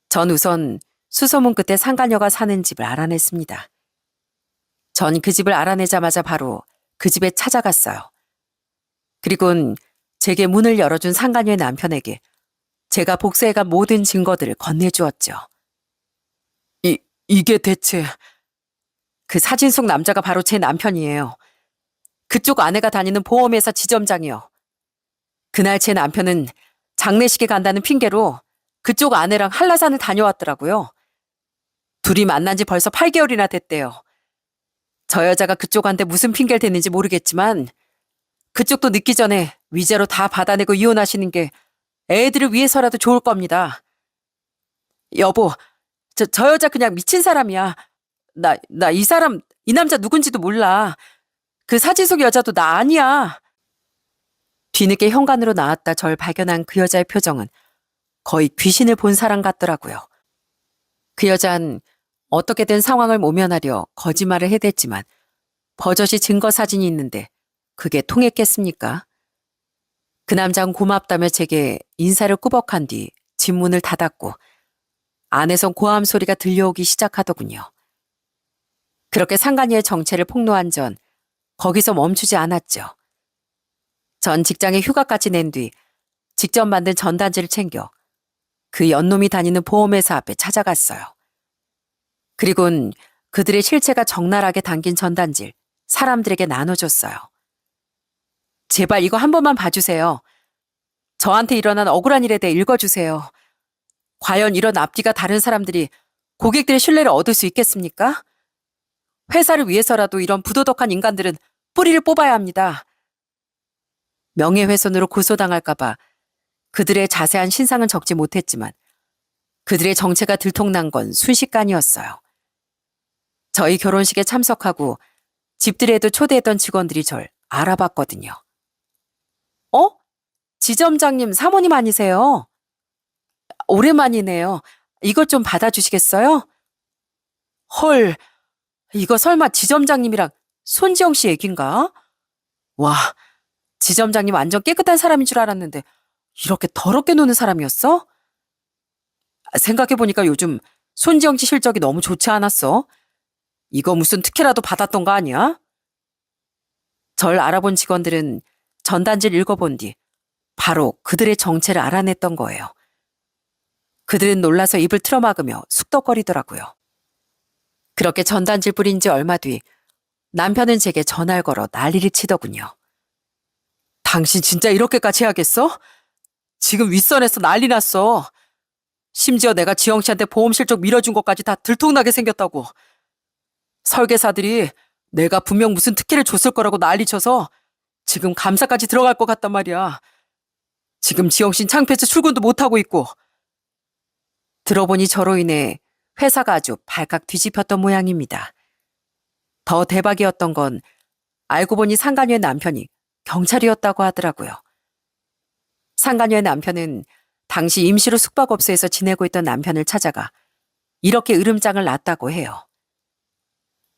전 우선 수소문 끝에 상가녀가 사는 집을 알아냈습니다. 전 그 집을 알아내자마자 바로 그 집에 찾아갔어요. 그리고는 제게 문을 열어준 상가녀의 남편에게 제가 복수해간 모든 증거들을 건네주었죠. 이게 대체... 그 사진 속 남자가 바로 제 남편이에요. 그쪽 아내가 다니는 보험회사 지점장이요. 그날 제 남편은 장례식에 간다는 핑계로 그쪽 아내랑 한라산을 다녀왔더라고요. 둘이 만난 지 벌써 8개월이나 됐대요. 저 여자가 그쪽한테 무슨 핑계를 댔는지 모르겠지만 그쪽도 늦기 전에 위자료 다 받아내고 이혼하시는 게 애들을 위해서라도 좋을 겁니다. 여보, 저 여자 그냥 미친 사람이야. 나 이 사람, 이 남자 누군지도 몰라. 그 사진 속 여자도 나 아니야. 뒤늦게 현관으로 나왔다 절 발견한 그 여자의 표정은 거의 귀신을 본 사람 같더라고요. 그 여자는 어떻게든 상황을 모면하려 거짓말을 해댔지만 버젓이 증거 사진이 있는데 그게 통했겠습니까? 그 남자는 고맙다며 제게 인사를 꾸벅한 뒤 집 문을 닫았고 안에선 고함 소리가 들려오기 시작하더군요. 그렇게 상간녀의 정체를 폭로한 전 거기서 멈추지 않았죠. 전 직장에 휴가까지 낸 뒤 직접 만든 전단지를 챙겨 그 연놈이 다니는 보험회사 앞에 찾아갔어요. 그리곤 그들의 실체가 적나라하게 담긴 전단지를 사람들에게 나눠줬어요. 제발 이거 한 번만 봐주세요. 저한테 일어난 억울한 일에 대해 읽어주세요. 과연 이런 앞뒤가 다른 사람들이 고객들의 신뢰를 얻을 수 있겠습니까? 회사를 위해서라도 이런 부도덕한 인간들은 뿌리를 뽑아야 합니다. 명예훼손으로 고소당할까봐 그들의 자세한 신상은 적지 못했지만 그들의 정체가 들통난 건 순식간이었어요. 저희 결혼식에 참석하고 집들이에도 초대했던 직원들이 절 알아봤거든요. 어? 지점장님 사모님 아니세요? 오랜만이네요. 이것 좀 받아주시겠어요? 헐, 이거 설마 지점장님이랑 손지영 씨 얘긴가? 와, 지점장님 완전 깨끗한 사람인 줄 알았는데 이렇게 더럽게 노는 사람이었어? 생각해보니까 요즘 손지영 씨 실적이 너무 좋지 않았어? 이거 무슨 특혜라도 받았던 거 아니야? 절 알아본 직원들은 전단지를 읽어본 뒤 바로 그들의 정체를 알아냈던 거예요. 그들은 놀라서 입을 틀어막으며 숙덕거리더라고요. 그렇게 전단지를 뿌린 지 얼마 뒤 남편은 제게 전화를 걸어 난리를 치더군요. 당신 진짜 이렇게까지 해야겠어? 지금 윗선에서 난리 났어. 심지어 내가 지영 씨한테 보험 실적 밀어준 것까지 다 들통나게 생겼다고. 설계사들이 내가 분명 무슨 특혜를 줬을 거라고 난리쳐서 지금 감사까지 들어갈 것 같단 말이야. 지금 지영 씨는 창피해서 출근도 못하고 있고. 들어보니 저로 인해 회사가 아주 발칵 뒤집혔던 모양입니다. 더 대박이었던 건 알고 보니 상간녀의 남편이 경찰이었다고 하더라고요. 상간녀의 남편은 당시 임시로 숙박업소에서 지내고 있던 남편을 찾아가 이렇게 으름장을 놨다고 해요.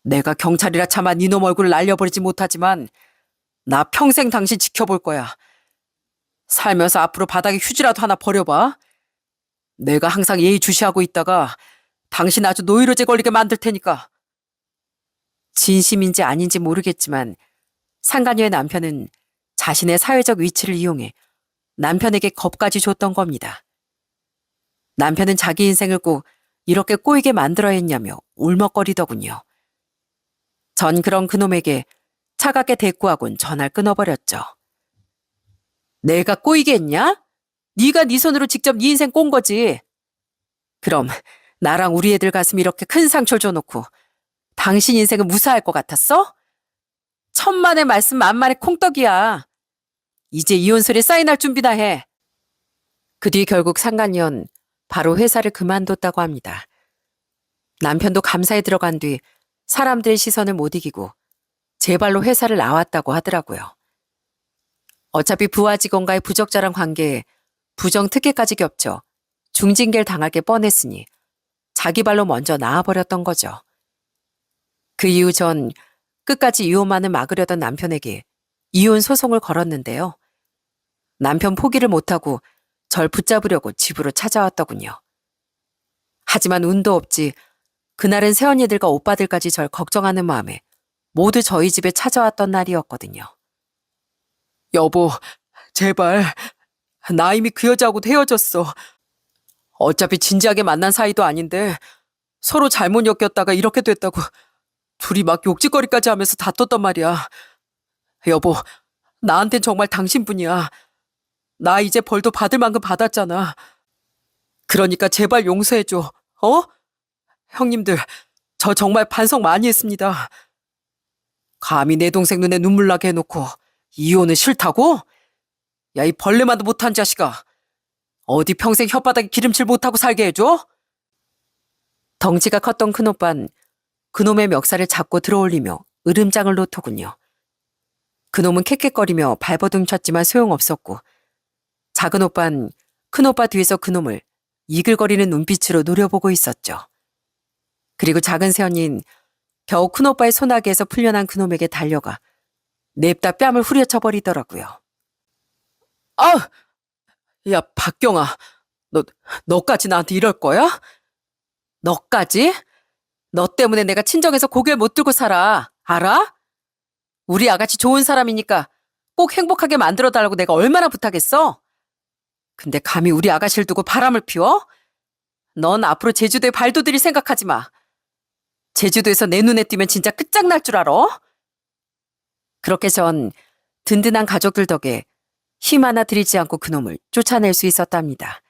내가 경찰이라 차마 니놈 얼굴을 날려버리지 못하지만 나 평생 당신 지켜볼 거야. 살면서 앞으로 바닥에 휴지라도 하나 버려봐. 내가 항상 예의주시하고 있다가 당신 아주 노이로제 걸리게 만들 테니까. 진심인지 아닌지 모르겠지만 상간녀의 남편은 자신의 사회적 위치를 이용해 남편에게 겁까지 줬던 겁니다. 남편은 자기 인생을 꼭 이렇게 꼬이게 만들어야 했냐며 울먹거리더군요. 전 그런 그놈에게 차갑게 대꾸하곤 전화를 끊어버렸죠. 내가 꼬이게 했냐? 네가 네 손으로 직접 네 인생 꼰 거지. 그럼 나랑 우리 애들 가슴 이렇게 큰 상처를 줘놓고 당신 인생은 무사할 것 같았어? 천만의 말씀 만만의 콩떡이야. 이제 이혼서에 사인할 준비나 해. 그 뒤 결국 상간녀는 바로 회사를 그만뒀다고 합니다. 남편도 감사에 들어간 뒤 사람들의 시선을 못 이기고 제 발로 회사를 나왔다고 하더라고요. 어차피 부하 직원과의 부적절한 관계에 부정특혜까지 겹쳐 중징계를 당할 게 뻔했으니 자기 발로 먼저 나와버렸던 거죠. 그 이후 전 끝까지 이혼만을 막으려던 남편에게 이혼 소송을 걸었는데요. 남편 포기를 못하고 절 붙잡으려고 집으로 찾아왔더군요. 하지만 운도 없지 그날은 새언니들과 오빠들까지 절 걱정하는 마음에 모두 저희 집에 찾아왔던 날이었거든요. 여보, 제발. 나 이미 그 여자하고도 헤어졌어. 어차피 진지하게 만난 사이도 아닌데 서로 잘못 엮였다가 이렇게 됐다고 둘이 막 욕짓거리까지 하면서 다퉜단 말이야. 여보, 나한텐 정말 당신뿐이야. 나 이제 벌도 받을 만큼 받았잖아. 그러니까 제발 용서해줘. 어? 형님들, 저 정말 반성 많이 했습니다. 감히 내 동생 눈에 눈물 나게 해놓고 이혼은 싫다고? 야, 이 벌레만도 못한 자식아. 어디 평생 혓바닥에 기름칠 못하고 살게 해줘? 덩치가 컸던 큰오빤 그놈의 멱살을 잡고 들어올리며 으름장을 놓더군요. 그놈은 캑캑거리며 발버둥 쳤지만 소용없었고 작은 오빤 큰오빠 뒤에서 그놈을 이글거리는 눈빛으로 노려보고 있었죠. 그리고 작은 새언니는 겨우 큰오빠의 소나기에서 풀려난 그놈에게 달려가 냅다 뺨을 후려쳐버리더라고요. 아! 야, 박경아, 너까지 나한테 이럴 거야? 너까지? 너 때문에 내가 친정에서 고개를 못 들고 살아. 알아? 우리 아가씨 좋은 사람이니까 꼭 행복하게 만들어달라고 내가 얼마나 부탁했어? 근데 감히 우리 아가씨를 두고 바람을 피워? 넌 앞으로 제주도에 발도 들일 생각하지 마. 제주도에서 내 눈에 띄면 진짜 끝장날 줄 알아? 그렇게 전 든든한 가족들 덕에 힘 하나 들이지 않고 그놈을 쫓아낼 수 있었답니다.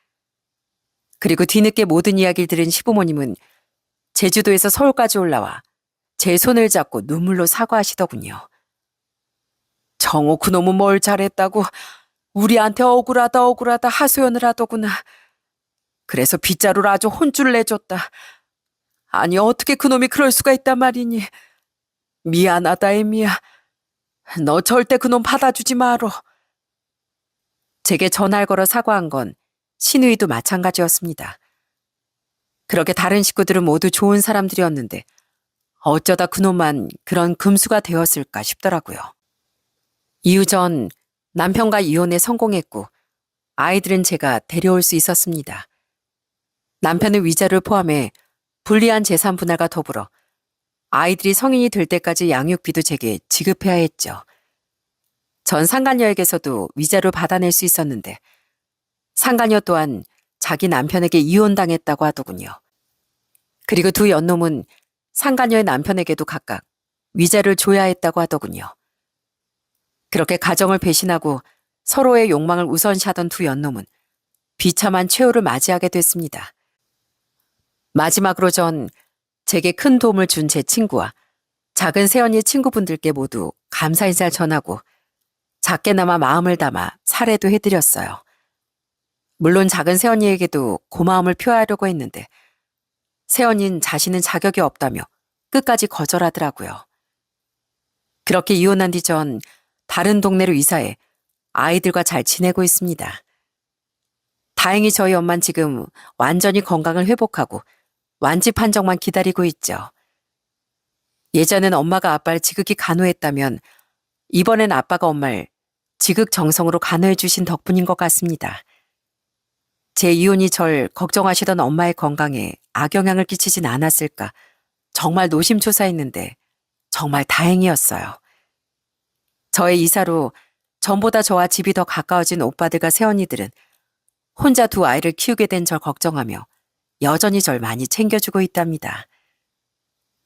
그리고 뒤늦게 모든 이야기를 들은 시부모님은 제주도에서 서울까지 올라와 제 손을 잡고 눈물로 사과하시더군요. 정호 그놈은 뭘 잘했다고 우리한테 억울하다 하소연을 하더구나. 그래서 빗자루를 아주 혼쭐을 내줬다. 아니 어떻게 그놈이 그럴 수가 있단 말이니. 미안하다 애미야. 너 절대 그놈 받아주지 마로. 제게 전화를 걸어 사과한 건 신우이도 마찬가지였습니다. 그렇게 다른 식구들은 모두 좋은 사람들이었는데 어쩌다 그놈만 그런 금수가 되었을까 싶더라고요. 이후 전 남편과 이혼에 성공했고 아이들은 제가 데려올 수 있었습니다. 남편은 위자료를 포함해 불리한 재산 분할과 더불어 아이들이 성인이 될 때까지 양육비도 제게 지급해야 했죠. 전 상간녀에게서도 위자료를 받아낼 수 있었는데 상간녀 또한 자기 남편에게 이혼당했다고 하더군요. 그리고 두 연놈은 상간녀의 남편에게도 각각 위자료를 줘야 했다고 하더군요. 그렇게 가정을 배신하고 서로의 욕망을 우선시하던 두 연놈은 비참한 최후를 맞이하게 됐습니다. 마지막으로 전 제게 큰 도움을 준 제 친구와 작은 새언니 친구분들께 모두 감사 인사를 전하고 작게나마 마음을 담아 사례도 해드렸어요. 물론 작은 새언니에게도 고마움을 표하려고 했는데 새언니는 자신은 자격이 없다며 끝까지 거절하더라고요. 그렇게 이혼한 뒤 전 다른 동네로 이사해 아이들과 잘 지내고 있습니다. 다행히 저희 엄마는 지금 완전히 건강을 회복하고 완치 판정만 기다리고 있죠. 예전엔 엄마가 아빠를 지극히 간호했다면 이번엔 아빠가 엄마를 지극정성으로 간호해 주신 덕분인 것 같습니다. 제 이혼이 절 걱정하시던 엄마의 건강에 악영향을 끼치진 않았을까 정말 노심초사했는데 정말 다행이었어요. 저의 이사로 전보다 저와 집이 더 가까워진 오빠들과 새언니들은 혼자 두 아이를 키우게 된 절 걱정하며 여전히 절 많이 챙겨주고 있답니다.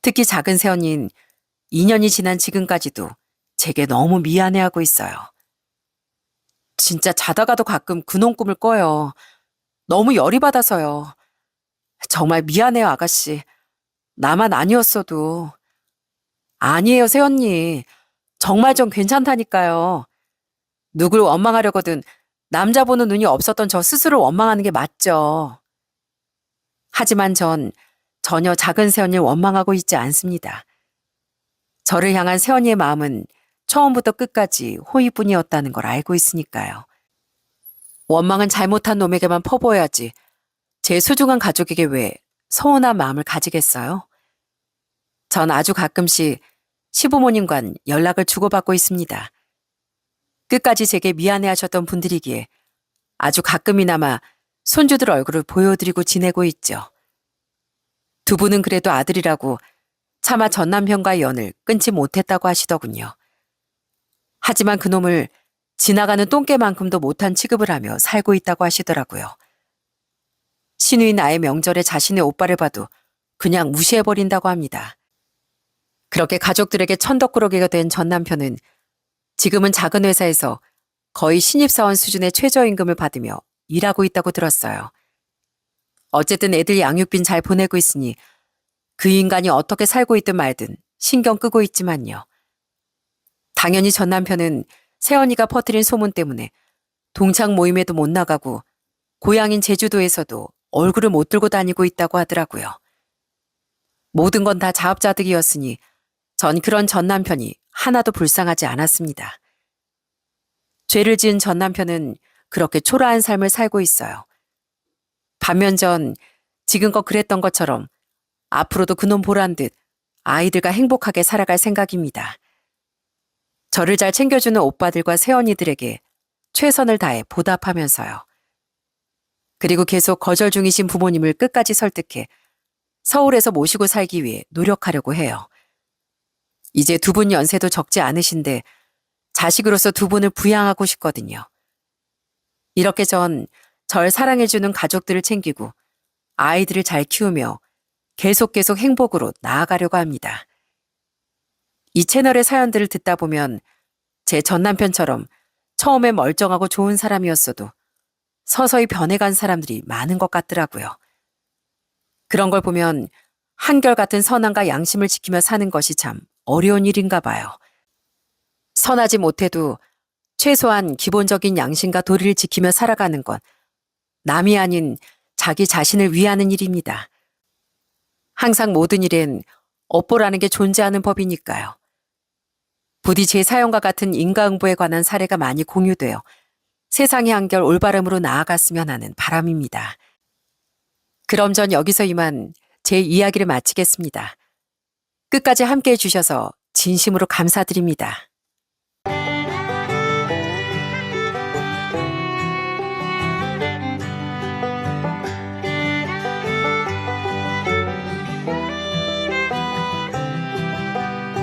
특히 작은 새언니는 2년이 지난 지금까지도 제게 너무 미안해하고 있어요. 진짜 자다가도 가끔 그놈 꿈을 꿔요. 너무 열이 받아서요. 정말 미안해요, 아가씨. 나만 아니었어도. 아니에요, 새언니. 정말 전 괜찮다니까요. 누굴 원망하려거든 남자 보는 눈이 없었던 저 스스로 원망하는 게 맞죠. 하지만 전 전혀 작은 새언니를 원망하고 있지 않습니다. 저를 향한 새언니의 마음은 처음부터 끝까지 호의뿐이었다는 걸 알고 있으니까요. 원망은 잘못한 놈에게만 퍼부어야지 제 소중한 가족에게 왜 서운한 마음을 가지겠어요? 전 아주 가끔씩 시부모님과는 연락을 주고받고 있습니다. 끝까지 제게 미안해하셨던 분들이기에 아주 가끔이나마 손주들 얼굴을 보여드리고 지내고 있죠. 두 분은 그래도 아들이라고 차마 전 남편과의 연을 끊지 못했다고 하시더군요. 하지만 그놈을 지나가는 똥개만큼도 못한 취급을 하며 살고 있다고 하시더라고요. 신우인 나의 명절에 자신의 오빠를 봐도 그냥 무시해버린다고 합니다. 그렇게 가족들에게 천덕꾸러기가 된 전 남편은 지금은 작은 회사에서 거의 신입사원 수준의 최저임금을 받으며 일하고 있다고 들었어요. 어쨌든 애들 양육비는 잘 보내고 있으니 그 인간이 어떻게 살고 있든 말든 신경 끄고 있지만요. 당연히 전 남편은 새언니가 퍼뜨린 소문 때문에 동창 모임에도 못 나가고 고향인 제주도에서도 얼굴을 못 들고 다니고 있다고 하더라고요. 모든 건 다 자업자득이었으니 전 그런 전 남편이 하나도 불쌍하지 않았습니다. 죄를 지은 전 남편은 그렇게 초라한 삶을 살고 있어요. 반면 전 지금껏 그랬던 것처럼 앞으로도 그놈 보란 듯 아이들과 행복하게 살아갈 생각입니다. 저를 잘 챙겨주는 오빠들과 새언니들에게 최선을 다해 보답하면서요. 그리고 계속 거절 중이신 부모님을 끝까지 설득해 서울에서 모시고 살기 위해 노력하려고 해요. 이제 두 분 연세도 적지 않으신데 자식으로서 두 분을 부양하고 싶거든요. 이렇게 전 절 사랑해주는 가족들을 챙기고 아이들을 잘 키우며 계속 행복으로 나아가려고 합니다. 이 채널의 사연들을 듣다 보면 제 전 남편처럼 처음에 멀쩡하고 좋은 사람이었어도 서서히 변해간 사람들이 많은 것 같더라고요. 그런 걸 보면 한결같은 선함과 양심을 지키며 사는 것이 참 어려운 일인가 봐요. 선하지 못해도 최소한 기본적인 양심과 도리를 지키며 살아가는 건 남이 아닌 자기 자신을 위하는 일입니다. 항상 모든 일엔 업보라는 게 존재하는 법이니까요. 부디 제 사연과 같은 인과응보에 관한 사례가 많이 공유되어 세상이 한결 올바름으로 나아갔으면 하는 바람입니다. 그럼 전 여기서 이만 제 이야기를 마치겠습니다. 끝까지 함께해 주셔서 진심으로 감사드립니다.